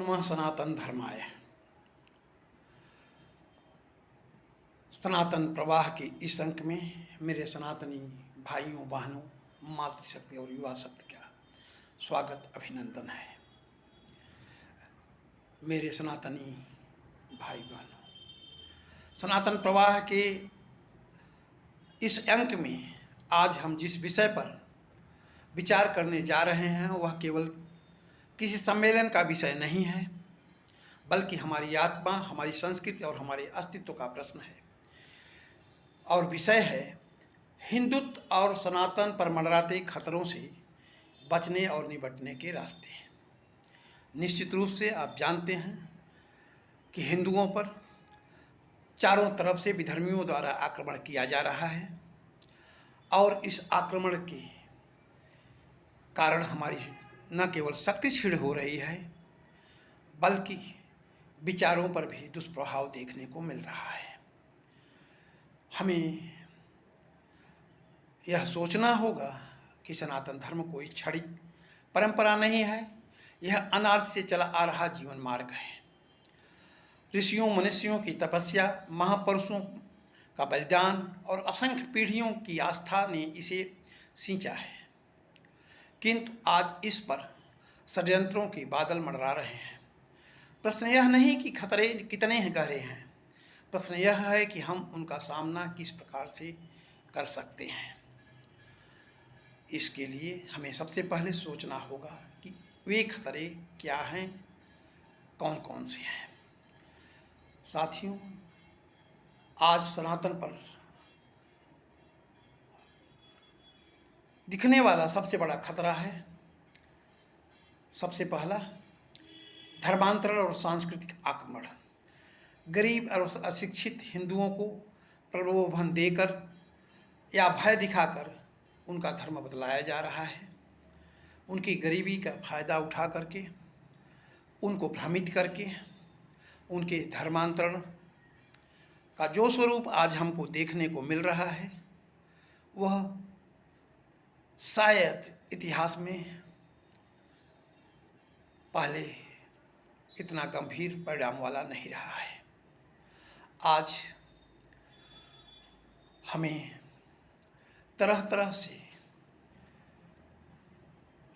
नमः सनातन धर्माय। सनातन प्रवाह के इस अंक में मेरे सनातनी भाइयों बहनों, मातृशक्ति और युवा शक्ति का स्वागत अभिनंदन है। मेरे सनातनी भाई बहनों, सनातन प्रवाह के इस अंक में आज हम जिस विषय पर विचार करने जा रहे हैं वह केवल किसी सम्मेलन का विषय नहीं है, बल्कि हमारी आत्मा, हमारी संस्कृति और हमारे अस्तित्व का प्रश्न है। और विषय है हिंदुत्व और सनातन पर मंडराते खतरों से बचने और निपटने के रास्ते। निश्चित रूप से आप जानते हैं कि हिंदुओं पर चारों तरफ से विधर्मियों द्वारा आक्रमण किया जा रहा है और इस आक्रमण के कारण हमारी न केवल शक्ति क्षीण हो रही है, बल्कि विचारों पर भी दुष्प्रभाव देखने को मिल रहा है। हमें यह सोचना होगा कि सनातन धर्म कोई क्षणिक परंपरा नहीं है, यह अनादि से चला आ रहा जीवन मार्ग है। ऋषियों मनुष्यों की तपस्या, महापुरुषों का बलिदान और असंख्य पीढ़ियों की आस्था ने इसे सींचा है। किंतु आज इस पर षड्यंत्रों के बादल मंडरा रहे हैं। प्रश्न यह नहीं कि खतरे कितने गहरे हैं, प्रश्न यह है कि हम उनका सामना किस प्रकार से कर सकते हैं। इसके लिए हमें सबसे पहले सोचना होगा कि वे खतरे क्या हैं, कौन कौन से हैं। साथियों, आज सनातन पर दिखने वाला सबसे बड़ा खतरा है, सबसे पहला धर्मांतरण और सांस्कृतिक आक्रमण। गरीब और अशिक्षित हिंदुओं को प्रलोभन देकर या भय दिखाकर उनका धर्म बदलाया जा रहा है। उनकी गरीबी का फायदा उठा करके, उनको भ्रमित करके, उनके धर्मांतरण का जो स्वरूप आज हमको देखने को मिल रहा है वह शायद इतिहास में पहले इतना गंभीर परिणाम वाला नहीं रहा है। आज हमें तरह तरह से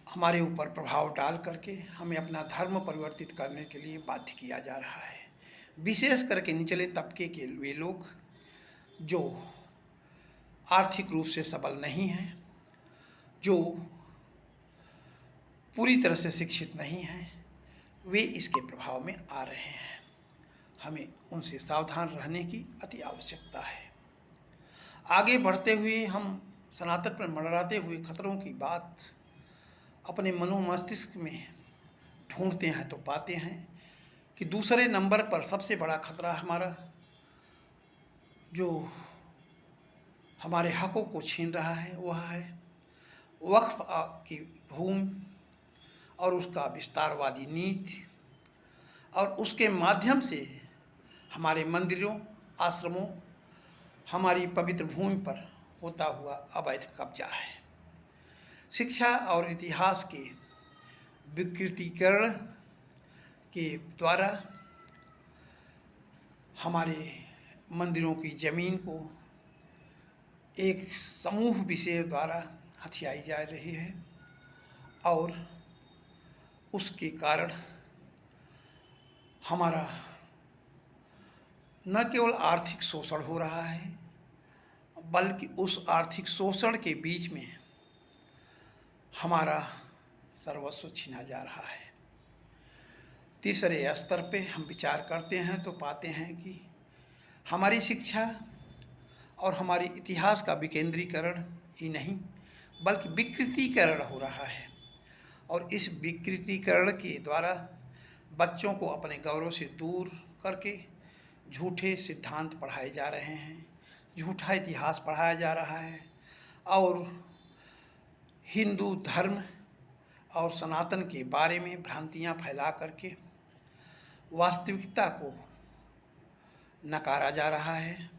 हमारे ऊपर प्रभाव डाल करके हमें अपना धर्म परिवर्तित करने के लिए बाध्य किया जा रहा है। विशेष करके निचले तबके के वे लोग जो आर्थिक रूप से सबल नहीं हैं, जो पूरी तरह से शिक्षित नहीं हैं, वे इसके प्रभाव में आ रहे हैं। हमें उनसे सावधान रहने की अति आवश्यकता है। आगे बढ़ते हुए हम सनातन पर मंडराते हुए खतरों की बात अपने मनोमस्तिष्क में ढूंढते हैं तो पाते हैं कि दूसरे नंबर पर सबसे बड़ा खतरा हमारा जो हमारे हकों को छीन रहा है वह है वक्फ की भूमि और उसका विस्तारवादी नीति, और उसके माध्यम से हमारे मंदिरों, आश्रमों, हमारी पवित्र भूमि पर होता हुआ अवैध कब्जा है। शिक्षा और इतिहास के विकृतीकरण के द्वारा हमारे मंदिरों की जमीन को एक समूह विशेष द्वारा हथियाई जा रही है और उसके कारण हमारा न केवल आर्थिक शोषण हो रहा है, बल्कि उस आर्थिक शोषण के बीच में हमारा सर्वस्व छीना जा रहा है। तीसरे स्तर पे हम विचार करते हैं तो पाते हैं कि हमारी शिक्षा और हमारे इतिहास का विकेंद्रीकरण ही नहीं, बल्कि विकृतीकरण हो रहा है। और इस विकृतीकरण के द्वारा बच्चों को अपने गौरव से दूर करके झूठे सिद्धांत पढ़ाए जा रहे हैं, झूठा इतिहास पढ़ाया जा रहा है और हिंदू धर्म और सनातन के बारे में भ्रांतियां फैला करके वास्तविकता को नकारा जा रहा है।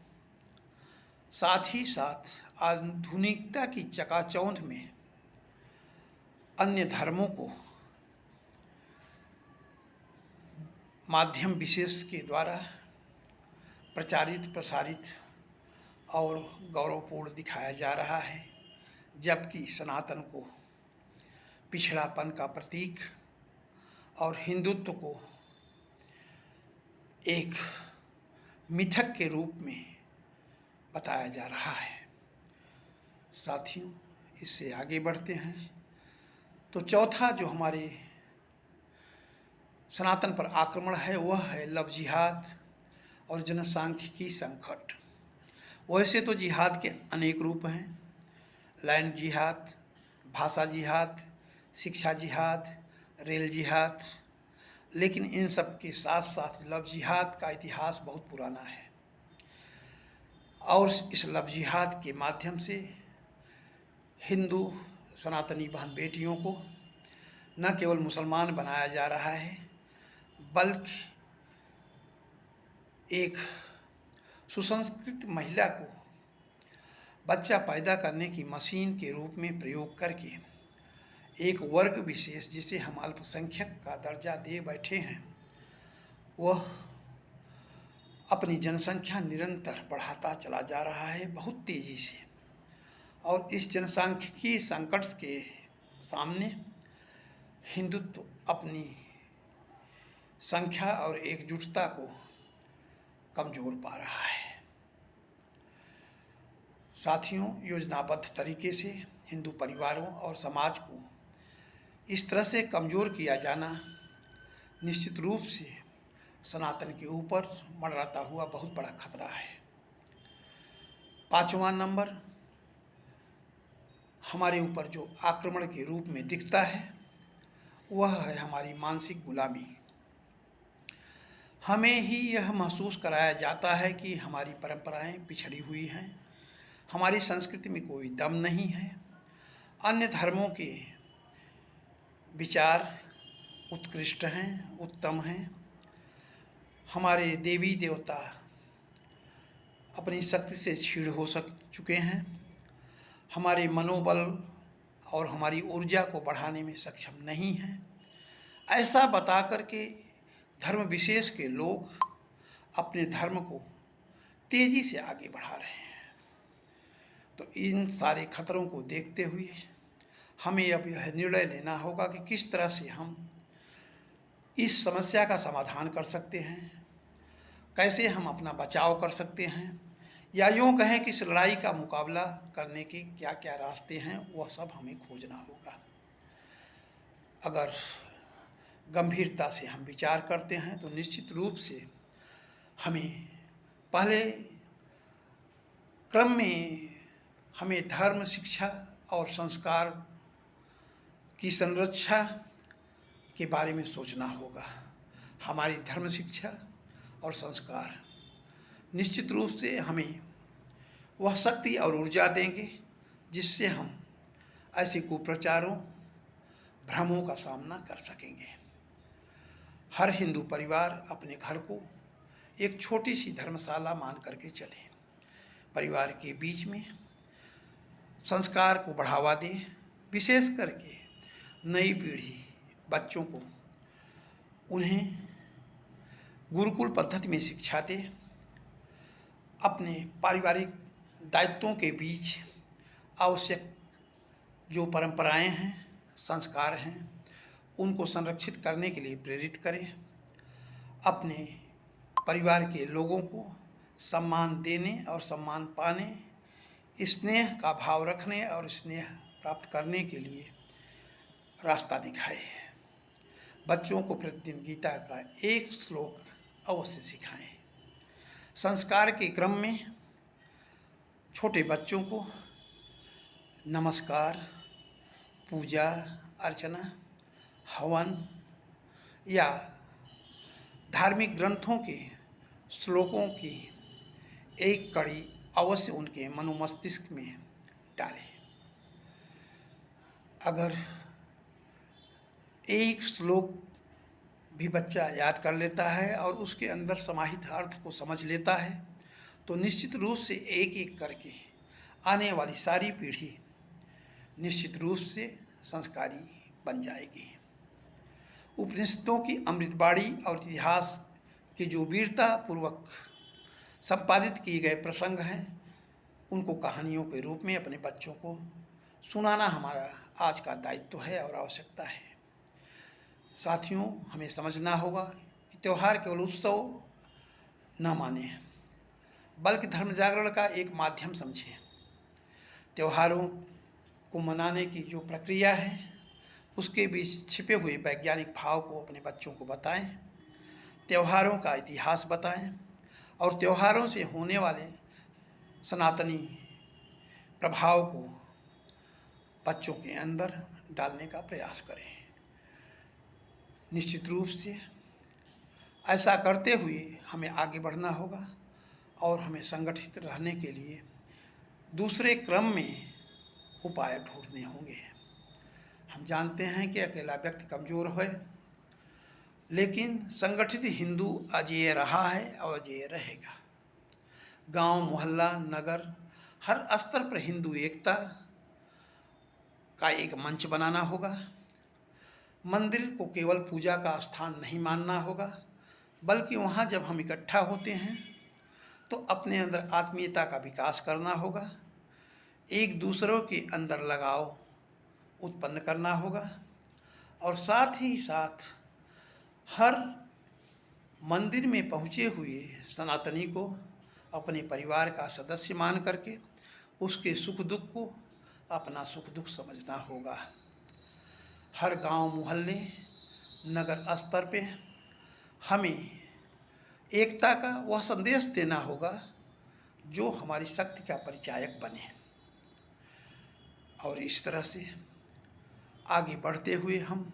साथ ही साथ आधुनिकता की चकाचौंध में अन्य धर्मों को माध्यम विशेष के द्वारा प्रचारित प्रसारित और गौरवपूर्ण दिखाया जा रहा है, जबकि सनातन को पिछड़ापन का प्रतीक और हिंदुत्व को एक मिथक के रूप में बताया जा रहा है। साथियों, इससे आगे बढ़ते हैं तो चौथा जो हमारे सनातन पर आक्रमण है वह है लव जिहाद और जनसांख्यिकी संकट। वैसे तो जिहाद के अनेक रूप हैं, लैंड जिहाद, भाषा जिहाद, शिक्षा जिहाद, रेल जिहाद, लेकिन इन सब के साथ साथ लव जिहाद का इतिहास बहुत पुराना है और इस लव जिहाद के माध्यम से हिंदू सनातनी बहन बेटियों को न केवल मुसलमान बनाया जा रहा है, बल्कि एक सुसंस्कृत महिला को बच्चा पैदा करने की मशीन के रूप में प्रयोग करके एक वर्ग विशेष जिसे हम अल्पसंख्यक का दर्जा दे बैठे हैं, वह अपनी जनसंख्या निरंतर बढ़ाता चला जा रहा है बहुत तेज़ी से। और इस जनसांख्यिकी संकट के सामने हिंदुत्व अपनी संख्या और एकजुटता को कमज़ोर पा रहा है। साथियों, योजनाबद्ध तरीके से हिंदू परिवारों और समाज को इस तरह से कमज़ोर किया जाना निश्चित रूप से सनातन के ऊपर मंडराता हुआ बहुत बड़ा खतरा है। पाँचवां नंबर हमारे ऊपर जो आक्रमण के रूप में दिखता है वह है हमारी मानसिक गुलामी। हमें ही यह महसूस कराया जाता है कि हमारी परंपराएं पिछड़ी हुई हैं, हमारी संस्कृति में कोई दम नहीं है, अन्य धर्मों के विचार उत्कृष्ट हैं, उत्तम हैं, हमारे देवी देवता अपनी शक्ति से क्षीण हो चुके हैं, हमारे मनोबल और हमारी ऊर्जा को बढ़ाने में सक्षम नहीं हैं। ऐसा बता कर के धर्म विशेष के लोग अपने धर्म को तेज़ी से आगे बढ़ा रहे हैं। तो इन सारे खतरों को देखते हुए हमें अब यह निर्णय लेना होगा कि किस तरह से हम इस समस्या का समाधान कर सकते हैं, कैसे हम अपना बचाव कर सकते हैं, या यूँ कहें कि इस लड़ाई का मुकाबला करने के क्या क्या रास्ते हैं, वह सब हमें खोजना होगा। अगर गंभीरता से हम विचार करते हैं तो निश्चित रूप से हमें पहले क्रम में हमें धर्म, शिक्षा और संस्कार की संरक्षा के बारे में सोचना होगा। हमारी धर्म, शिक्षा और संस्कार निश्चित रूप से हमें वह शक्ति और ऊर्जा देंगे जिससे हम ऐसे कुप्रचारों, भ्रमों का सामना कर सकेंगे। हर हिंदू परिवार अपने घर को एक छोटी सी धर्मशाला मान करके चले, परिवार के बीच में संस्कार को बढ़ावा दे, विशेष करके नई पीढ़ी बच्चों को उन्हें गुरुकुल पद्धति में शिक्षा दे, अपने पारिवारिक दायित्वों के बीच आवश्यक जो परंपराएं हैं, संस्कार हैं, उनको संरक्षित करने के लिए प्रेरित करें, अपने परिवार के लोगों को सम्मान देने और सम्मान पाने, स्नेह का भाव रखने और स्नेह प्राप्त करने के लिए रास्ता दिखाए। बच्चों को प्रतिदिन गीता का एक श्लोक अवश्य सिखाएं। संस्कार के क्रम में छोटे बच्चों को नमस्कार, पूजा अर्चना, हवन या धार्मिक ग्रंथों के श्लोकों की एक कड़ी अवश्य उनके मनोमस्तिष्क में डालें। अगर एक श्लोक भी बच्चा याद कर लेता है और उसके अंदर समाहित अर्थ को समझ लेता है तो निश्चित रूप से एक एक करके आने वाली सारी पीढ़ी निश्चित रूप से संस्कारी बन जाएगी। उपनिषदों की अमृतवाणी और इतिहास के जो वीरता पूर्वक संपादित किए गए प्रसंग हैं, उनको कहानियों के रूप में अपने बच्चों को सुनाना हमारा आज का दायित्व है और आवश्यकता है। साथियों, हमें समझना होगा कि त्यौहार केवल उत्सव न माने, बल्कि धर्म जागरण का एक माध्यम समझें। त्योहारों को मनाने की जो प्रक्रिया है, उसके बीच छिपे हुए वैज्ञानिक भाव को अपने बच्चों को बताएं, त्योहारों का इतिहास बताएं और त्योहारों से होने वाले सनातनी प्रभाव को बच्चों के अंदर डालने का प्रयास करें। निश्चित रूप से ऐसा करते हुए हमें आगे बढ़ना होगा और हमें संगठित रहने के लिए दूसरे क्रम में उपाय ढूंढने होंगे। हम जानते हैं कि अकेला व्यक्ति कमज़ोर है, लेकिन संगठित हिंदू अजेय रहा है और अजेय रहेगा। गांव, मोहल्ला, नगर, हर स्तर पर हिंदू एकता का एक मंच बनाना होगा। मंदिर को केवल पूजा का स्थान नहीं मानना होगा, बल्कि वहाँ जब हम इकट्ठा होते हैं तो अपने अंदर आत्मीयता का विकास करना होगा, एक दूसरों के अंदर लगाव उत्पन्न करना होगा और साथ ही साथ हर मंदिर में पहुँचे हुए सनातनी को अपने परिवार का सदस्य मान करके उसके सुख दुख को अपना सुख दुख समझना होगा। हर गांव, मोहल्ले, नगर स्तर पे हमें एकता का वह संदेश देना होगा जो हमारी शक्ति का परिचायक बने। और इस तरह से आगे बढ़ते हुए हम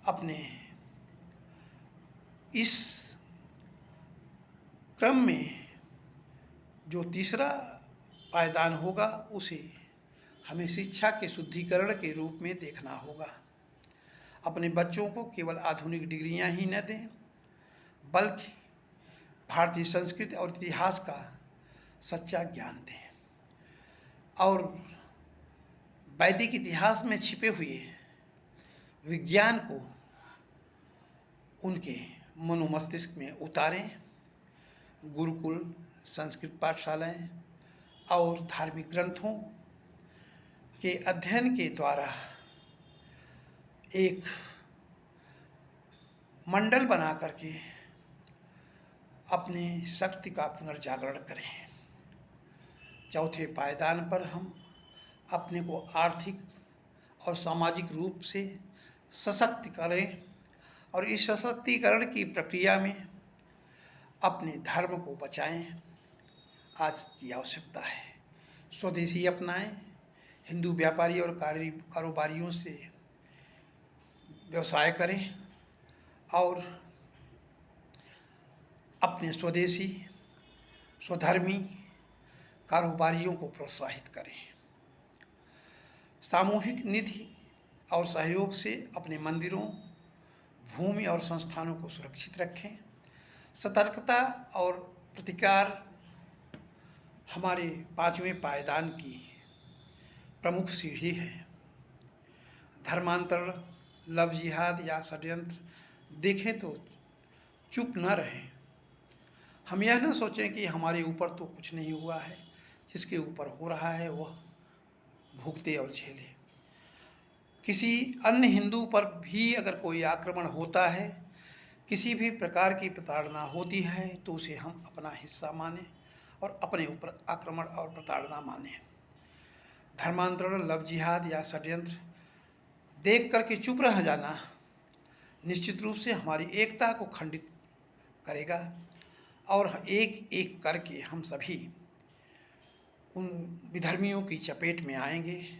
अपने इस क्रम में जो तीसरा पायदान होगा, उसे हमें शिक्षा के शुद्धिकरण के रूप में देखना होगा। अपने बच्चों को केवल आधुनिक डिग्रियां ही न दें, बल्कि भारतीय संस्कृति और इतिहास का सच्चा ज्ञान दें और वैदिक इतिहास में छिपे हुए विज्ञान को उनके मनोमस्तिष्क में उतारें। गुरुकुल, संस्कृत पाठशालाएं और धार्मिक ग्रंथों के अध्ययन के द्वारा एक मंडल बना करके अपनी शक्ति का पुनर्जागरण करें। चौथे पायदान पर हम अपने को आर्थिक और सामाजिक रूप से सशक्त करें और इस सशक्तिकरण की प्रक्रिया में अपने धर्म को बचाएं। आज की आवश्यकता है स्वदेशी अपनाएं, हिंदू व्यापारी और कारोबारियों से व्यवसाय करें और अपने स्वदेशी स्वधर्मी कारोबारियों को प्रोत्साहित करें। सामूहिक निधि और सहयोग से अपने मंदिरों, भूमि और संस्थानों को सुरक्षित रखें। सतर्कता और प्रतिकार हमारे पांचवें पायदान की प्रमुख सीढ़ी है। धर्मांतरण, लव जिहाद या षड्यंत्र देखें तो चुप न रहें। हम यह न सोचें कि हमारे ऊपर तो कुछ नहीं हुआ है, जिसके ऊपर हो रहा है वह भुगते और झेले। किसी अन्य हिंदू पर भी अगर कोई आक्रमण होता है, किसी भी प्रकार की प्रताड़ना होती है, तो उसे हम अपना हिस्सा माने और अपने ऊपर आक्रमण और प्रताड़ना माने। धर्मांतरण, लव जिहाद या षड्यंत्र देख करके चुप रह जाना निश्चित रूप से हमारी एकता को खंडित करेगा और एक एक करके हम सभी उन विधर्मियों की चपेट में आएंगे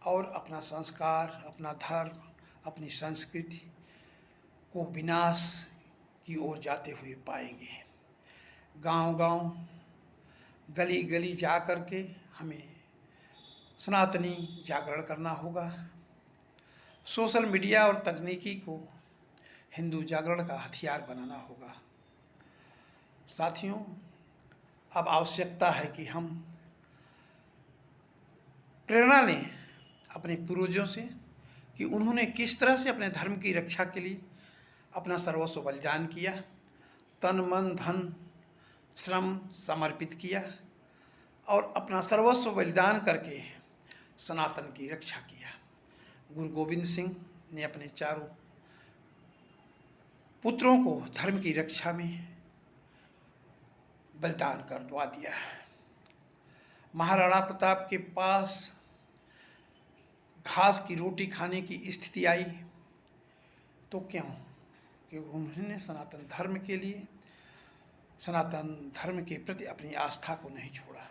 और अपना संस्कार, अपना धर्म, अपनी संस्कृति को विनाश की ओर जाते हुए पाएंगे। गांव-गांव, गली-गली जा कर के हमें सनातनी जागरण करना होगा। सोशल मीडिया और तकनीकी को हिंदू जागरण का हथियार बनाना होगा। साथियों, अब आवश्यकता है कि हम प्रेरणा लें अपने पूर्वजों से कि उन्होंने किस तरह से अपने धर्म की रक्षा के लिए अपना सर्वस्व बलिदान किया, तन मन धन श्रम समर्पित किया और अपना सर्वस्व बलिदान करके सनातन की रक्षा किया। गुरु गोविंद सिंह ने अपने चारों पुत्रों को धर्म की रक्षा में बलिदान करवा दिया। महाराणा प्रताप के पास घास की रोटी खाने की स्थिति आई तो क्यों? क्योंकि उन्होंने सनातन धर्म के लिए, सनातन धर्म के प्रति अपनी आस्था को नहीं छोड़ा।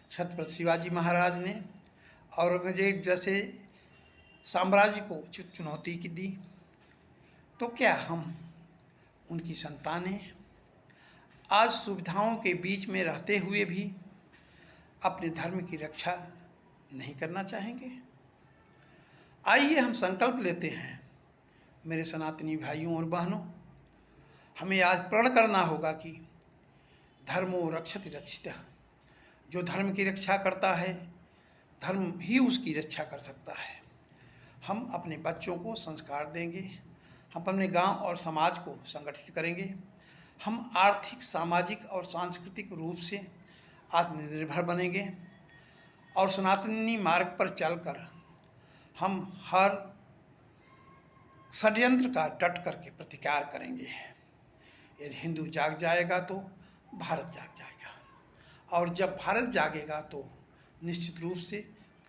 छत्रपति शिवाजी महाराज ने औरंगजेब जैसे साम्राज्य को चुनौती की दी, तो क्या हम उनकी संतानें आज सुविधाओं के बीच में रहते हुए भी अपने धर्म की रक्षा नहीं करना चाहेंगे? आइए हम संकल्प लेते हैं मेरे सनातनी भाइयों और बहनों, हमें आज प्रण करना होगा कि धर्मो रक्षति रक्षितः। जो धर्म की रक्षा करता है, धर्म ही उसकी रक्षा कर सकता है। हम अपने बच्चों को संस्कार देंगे, हम अपने गांव और समाज को संगठित करेंगे, हम आर्थिक, सामाजिक और सांस्कृतिक रूप से आत्मनिर्भर बनेंगे और सनातनी मार्ग पर चलकर हम हर षड्यंत्र का डट करके प्रतिकार करेंगे। यदि हिंदू जाग जाएगा तो भारत जाग जाएगा, और जब भारत जागेगा तो निश्चित रूप से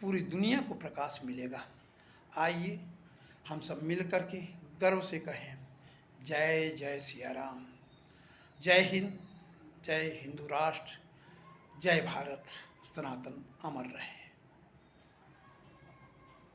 पूरी दुनिया को प्रकाश मिलेगा। आइए हम सब मिल करके गर्व से कहें, जय जय सिया राम, जय हिंद, जय हिंदू राष्ट्र, जय भारत, सनातन अमर रहे।